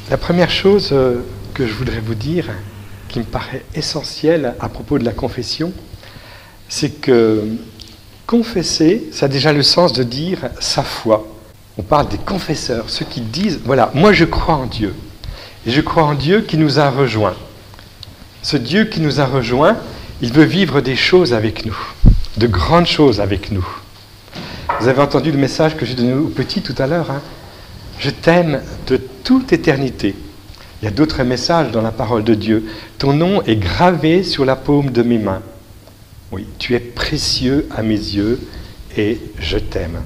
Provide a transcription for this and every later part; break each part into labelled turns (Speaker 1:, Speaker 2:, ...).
Speaker 1: La première chose que je voudrais vous dire, qui me paraît essentielle à propos de la confession, c'est que confesser, ça a déjà le sens de dire sa foi. On parle des confesseurs, ceux qui disent, voilà, moi je crois en Dieu. Et je crois en Dieu qui nous a rejoints. Ce Dieu qui nous a rejoints, il veut vivre des choses avec nous, de grandes choses avec nous. Vous avez entendu le message que j'ai donné aux petits tout à l'heure, hein. Je t'aime de toute éternité. Il y a d'autres messages dans la parole de Dieu. Ton nom est gravé sur la paume de mes mains. Oui, tu es précieux à mes yeux et je t'aime.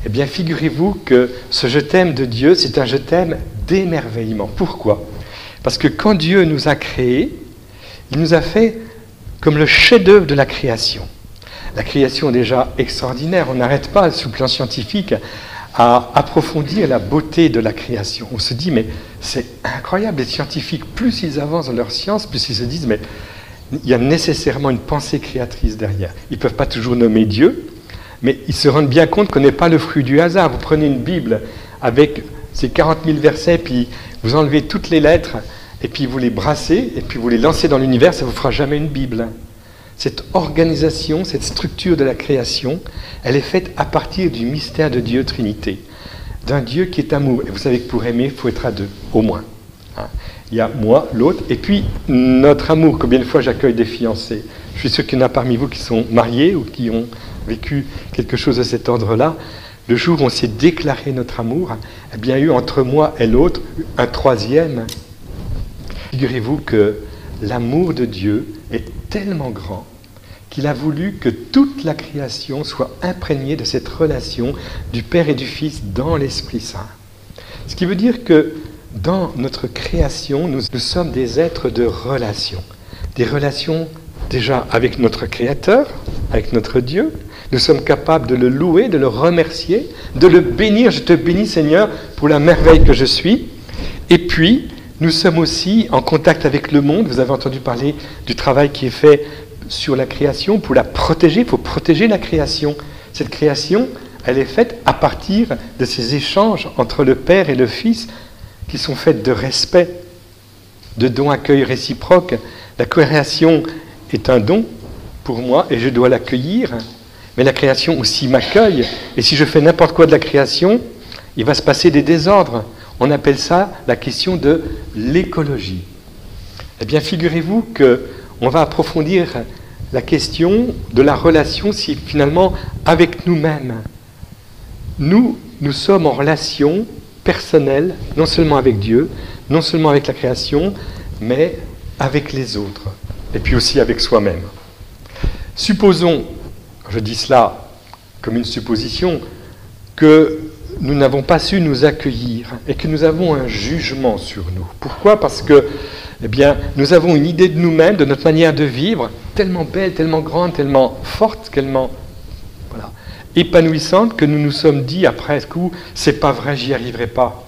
Speaker 1: Eh bien, figurez-vous que ce je t'aime de Dieu, c'est un je t'aime d'émerveillement. Pourquoi ? Parce que quand Dieu nous a créés, il nous a fait comme le chef-d'œuvre de la création. La création est déjà extraordinaire. On n'arrête pas, sous le plan scientifique, à approfondir la beauté de la création. On se dit, mais c'est incroyable, les scientifiques, plus ils avancent dans leur science, plus ils se disent, mais il y a nécessairement une pensée créatrice derrière. Ils ne peuvent pas toujours nommer Dieu, mais ils se rendent bien compte qu'on n'est pas le fruit du hasard. Vous prenez une Bible avec ces 40 000 versets, puis vous enlevez toutes les lettres, et puis vous les brassez, et puis vous les lancez dans l'univers, ça ne vous fera jamais une Bible. Cette organisation, cette structure de la création, elle est faite à partir du mystère de Dieu Trinité, d'un Dieu qui est amour. Et vous savez que pour aimer, il faut être à deux, au moins. Hein. Il y a moi, l'autre, et puis notre amour. Combien de fois j'accueille des fiancés ? Je suis sûr qu'il y en a parmi vous qui sont mariés ou qui ont vécu quelque chose de cet ordre-là. Le jour où on s'est déclaré notre amour, eh bien, il y a eu entre moi et l'autre un troisième. Figurez-vous que l'amour de Dieu est tellement grand qu'il a voulu que toute la création soit imprégnée de cette relation du Père et du Fils dans l'Esprit Saint. Ce qui veut dire que dans notre création, nous sommes des êtres de relation. Des relations déjà avec notre Créateur, avec notre Dieu. Nous sommes capables de le louer, de le remercier, de le bénir. Je te bénis Seigneur pour la merveille que je suis. Et puis, nous sommes aussi en contact avec le monde. Vous avez entendu parler du travail qui est fait sur la création pour la protéger. Il faut protéger la création. Cette création, elle est faite à partir de ces échanges entre le Père et le Fils qui sont faits de respect, de don-accueil réciproque. La création est un don pour moi et je dois l'accueillir, mais la création aussi m'accueille. Et si je fais n'importe quoi de la création, il va se passer des désordres. On appelle ça la question de l'écologie. Eh bien, figurez-vous qu'on va approfondir la question de la relation si finalement avec nous-mêmes. Nous sommes en relation personnelle, non seulement avec Dieu, non seulement avec la création, mais avec les autres, et puis aussi avec soi-même. Supposons, je dis cela comme une supposition, que nous n'avons pas su nous accueillir et que nous avons un jugement sur nous. Pourquoi ? Parce que eh bien, nous avons une idée de nous-mêmes, de notre manière de vivre, tellement belle, tellement grande, tellement forte, tellement épanouissante que nous nous sommes dit après coup, c'est pas vrai, j'y arriverai pas.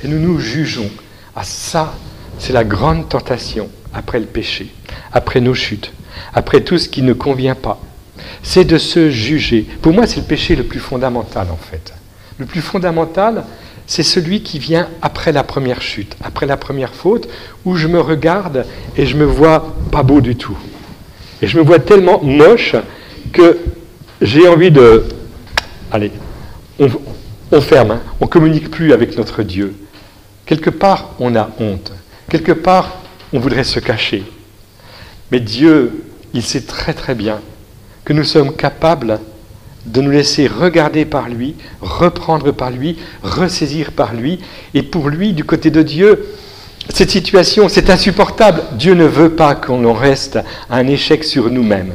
Speaker 1: Et nous nous jugeons. Ah ça, c'est la grande tentation après le péché, après nos chutes, après tout ce qui ne convient pas. C'est de se juger. Pour moi, c'est le péché le plus fondamental en fait. Le plus fondamental, c'est celui qui vient après la première chute, après la première faute, où je me regarde et je me vois pas beau du tout. Et je me vois tellement moche que j'ai envie de... Allez, on ferme, hein, on ne communique plus avec notre Dieu. Quelque part, on a honte. Quelque part, on voudrait se cacher. Mais Dieu, il sait très très bien que nous sommes capables de nous laisser regarder par lui, reprendre par lui, ressaisir par lui. Et pour lui, du côté de Dieu, cette situation, c'est insupportable. Dieu ne veut pas qu'on en reste à un échec sur nous-mêmes.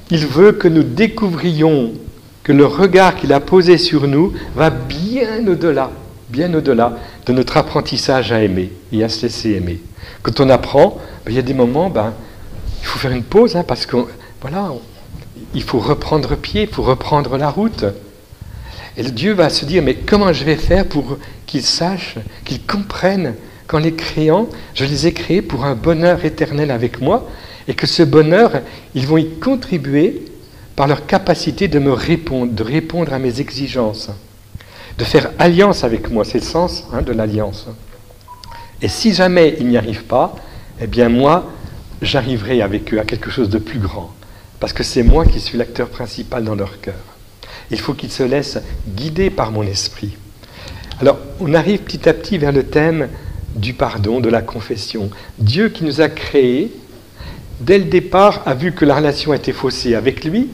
Speaker 1: Il veut que nous découvrions que le regard qu'il a posé sur nous va bien au-delà de notre apprentissage à aimer et à se laisser aimer. Quand on apprend, il y a des moments, il faut faire une pause, hein, parce que voilà, il faut reprendre pied, il faut reprendre la route. Et Dieu va se dire, mais comment je vais faire pour qu'ils sachent, qu'ils comprennent qu'en les créant, je les ai créés pour un bonheur éternel avec moi, et que ce bonheur, ils vont y contribuer par leur capacité de me répondre, de répondre à mes exigences, de faire alliance avec moi, c'est le sens de l'alliance. Et si jamais ils n'y arrivent pas, eh bien moi, j'arriverai avec eux à quelque chose de plus grand, parce que c'est moi qui suis l'acteur principal dans leur cœur. Il faut qu'ils se laissent guider par mon esprit. Alors, on arrive petit à petit vers le thème du pardon, de la confession. Dieu qui nous a créés, dès le départ, a vu que la relation était faussée avec lui,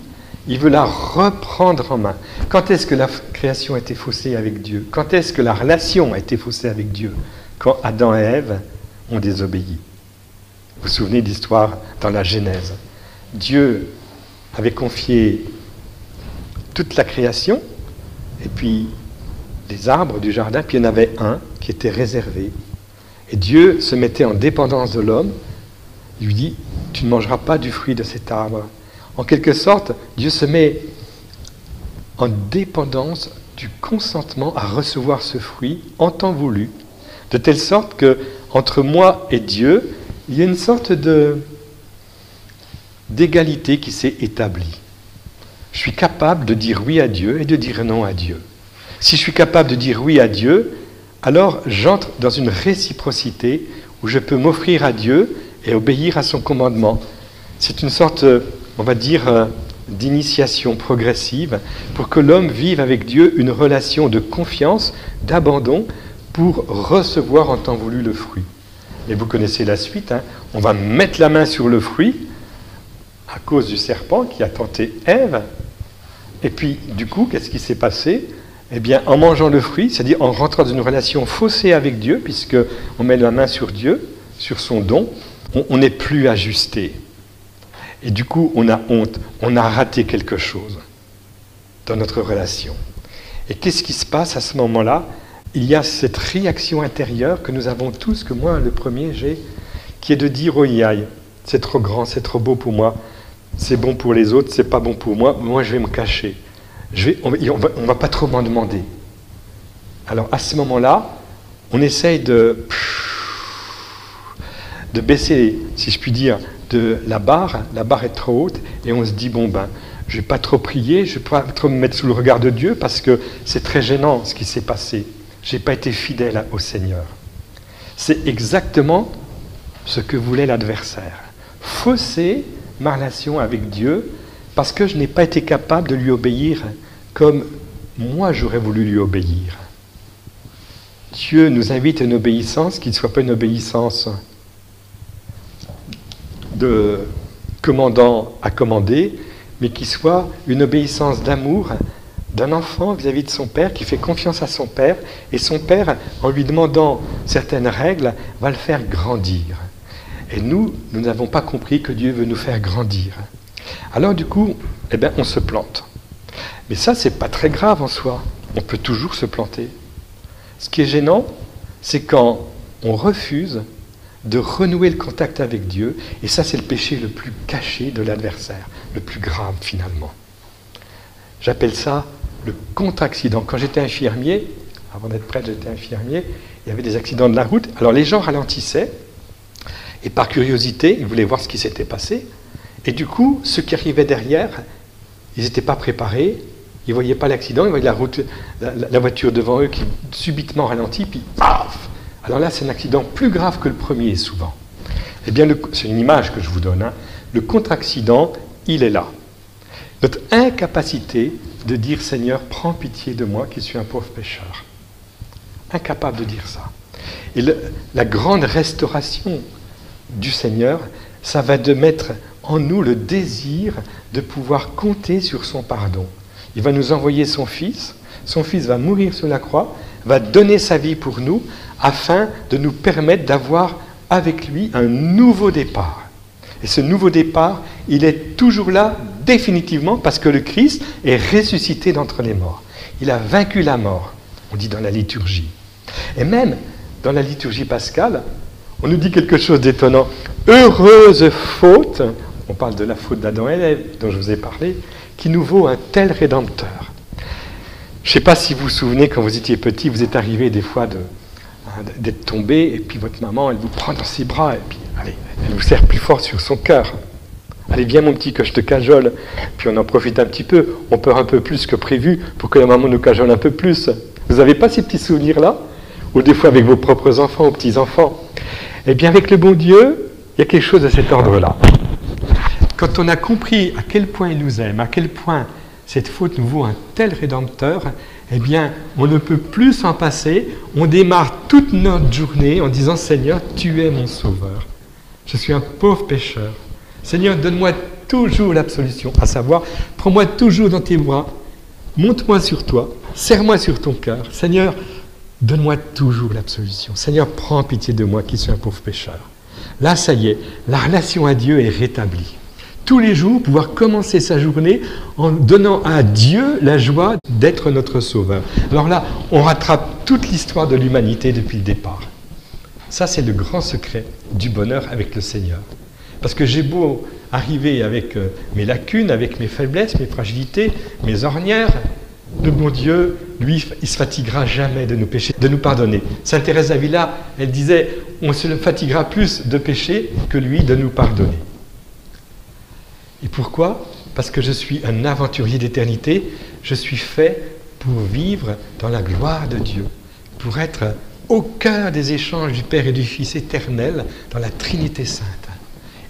Speaker 1: il veut la reprendre en main. Quand est-ce que la création a été faussée avec Dieu? Quand est-ce que la relation a été faussée avec Dieu? Quand Adam et Ève ont désobéi. Vous vous souvenez de l'histoire dans la Genèse? Dieu avait confié toute la création, et puis les arbres du jardin, puis il y en avait un qui était réservé. Et Dieu se mettait en dépendance de l'homme. Il lui dit, tu ne mangeras pas du fruit de cet arbre. En quelque sorte, Dieu se met en dépendance du consentement à recevoir ce fruit en temps voulu, de telle sorte que entre moi et Dieu, il y a une sorte d'égalité qui s'est établie. Je suis capable de dire oui à Dieu et de dire non à Dieu. Si je suis capable de dire oui à Dieu, alors j'entre dans une réciprocité où je peux m'offrir à Dieu et obéir à son commandement. C'est une sorte, on va dire, d'initiation progressive pour que l'homme vive avec Dieu une relation de confiance, d'abandon, pour recevoir en temps voulu le fruit. Et vous connaissez la suite, on va mettre la main sur le fruit à cause du serpent qui a tenté Ève. Et puis, du coup, qu'est-ce qui s'est passé? Eh bien, en mangeant le fruit, c'est-à-dire en rentrant dans une relation faussée avec Dieu, puisqu'on met la main sur Dieu, sur son don, on n'est plus ajusté. Et du coup, on a honte, on a raté quelque chose dans notre relation. Et qu'est-ce qui se passe à ce moment-là? Il y a cette réaction intérieure que nous avons tous, que moi, le premier, j'ai, qui est de dire, oh aïe, c'est trop grand, c'est trop beau pour moi, c'est bon pour les autres, c'est pas bon pour moi, moi je vais me cacher. On va pas trop m'en demander. Alors à ce moment-là, on essaye de baisser, si je puis dire, de la barre est trop haute, et on se dit, bon ben, je vais pas trop prier, je vais pas trop me mettre sous le regard de Dieu, parce que c'est très gênant ce qui s'est passé. J'ai pas été fidèle au Seigneur. C'est exactement ce que voulait l'adversaire. Fausser ma relation avec Dieu parce que je n'ai pas été capable de lui obéir comme moi j'aurais voulu lui obéir. Dieu nous invite à une obéissance qui ne soit pas une obéissance de commandant à commander, mais qui soit une obéissance d'amour d'un enfant vis-à-vis de son père, qui fait confiance à son père, et son père, en lui demandant certaines règles, va le faire grandir. Et nous n'avons pas compris que Dieu veut nous faire grandir. Alors du coup, on se plante. Mais ça, c'est pas très grave en soi. On peut toujours se planter. Ce qui est gênant, c'est quand on refuse de renouer le contact avec Dieu, et ça, c'est le péché le plus caché de l'adversaire, le plus grave finalement. J'appelle ça le contre-accident. Quand j'étais infirmier, avant d'être prêtre, j'étais infirmier, il y avait des accidents de la route. Alors les gens ralentissaient, et par curiosité, ils voulaient voir ce qui s'était passé. Et du coup, ceux qui arrivaient derrière, ils n'étaient pas préparés, ils ne voyaient pas l'accident, ils voyaient la voiture devant eux qui subitement ralentit, puis paf! Alors là, c'est un accident plus grave que le premier, souvent. Eh bien, c'est une image que je vous donne. Le contre-accident, il est là. Notre incapacité de dire « Seigneur, prends pitié de moi qui suis un pauvre pécheur ». Incapable de dire ça. Et la grande restauration du Seigneur, ça va de mettre en nous le désir de pouvoir compter sur son pardon. Il va nous envoyer son Fils va mourir sur la croix, va donner sa vie pour nous, afin de nous permettre d'avoir avec lui un nouveau départ. Et ce nouveau départ, il est toujours là définitivement parce que le Christ est ressuscité d'entre les morts. Il a vaincu la mort, on dit dans la liturgie. Et même dans la liturgie pascale, on nous dit quelque chose d'étonnant. Heureuse faute on parle de la faute d'Adam et Ève, dont je vous ai parlé, qui nous vaut un tel Rédempteur. Je ne sais pas si vous vous souvenez, quand vous étiez petit, vous êtes arrivé des fois d'être tombé, et puis votre maman, elle vous prend dans ses bras, et puis allez, elle vous serre plus fort sur son cœur. Allez, viens mon petit, que je te cajole. Puis on en profite un petit peu, on pleure un peu plus que prévu, pour que la maman nous cajole un peu plus. Vous n'avez pas ces petits souvenirs-là? Ou des fois avec vos propres enfants ou petits-enfants? Eh bien, avec le bon Dieu, il y a quelque chose de cet ordre-là. Quand on a compris à quel point il nous aime, à quel point cette faute nous vaut un tel Rédempteur, eh bien, on ne peut plus s'en passer. On démarre toute notre journée en disant « Seigneur, tu es mon sauveur. Je suis un pauvre pécheur. Seigneur, donne-moi toujours l'absolution, à savoir, prends-moi toujours dans tes bras, monte-moi sur toi, serre-moi sur ton cœur. Seigneur, donne-moi toujours l'absolution. Seigneur, prends pitié de moi qui suis un pauvre pécheur. » Là, ça y est, la relation à Dieu est rétablie. Tous les jours, pouvoir commencer sa journée en donnant à Dieu la joie d'être notre sauveur. Alors là, on rattrape toute l'histoire de l'humanité depuis le départ. Ça, c'est le grand secret du bonheur avec le Seigneur. Parce que j'ai beau arriver avec mes lacunes, avec mes faiblesses, mes fragilités, mes ornières, le bon Dieu, lui, il ne se fatiguera jamais de nous pécher, de nous pardonner. Sainte Thérèse d'Avila, elle disait, on se fatiguera plus de pécher que lui de nous pardonner. Et pourquoi? Parce que je suis un aventurier d'éternité, je suis fait pour vivre dans la gloire de Dieu, pour être au cœur des échanges du Père et du Fils éternel dans la Trinité Sainte.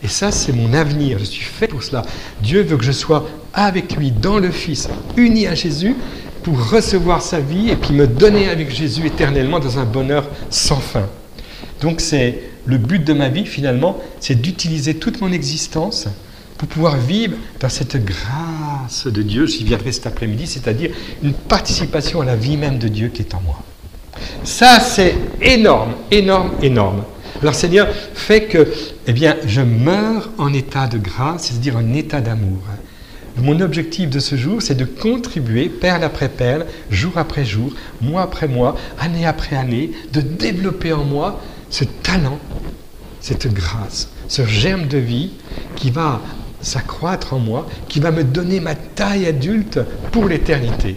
Speaker 1: Et ça, c'est mon avenir, je suis fait pour cela. Dieu veut que je sois avec lui dans le Fils, uni à Jésus, pour recevoir sa vie et puis me donner avec Jésus éternellement dans un bonheur sans fin. Donc c'est le but de ma vie finalement, c'est d'utiliser toute mon existence pour pouvoir vivre dans cette grâce de Dieu, j'y viendrai cet après-midi, c'est-à-dire une participation à la vie même de Dieu qui est en moi. Ça, c'est énorme, énorme, énorme. Alors Seigneur, fais que, je meurs en état de grâce, c'est-à-dire en état d'amour. Mon objectif de ce jour, c'est de contribuer, perle après perle, jour après jour, mois après mois, année après année, de développer en moi ce talent, cette grâce, ce germe de vie qui va s'accroître en moi, qui va me donner ma taille adulte pour l'éternité.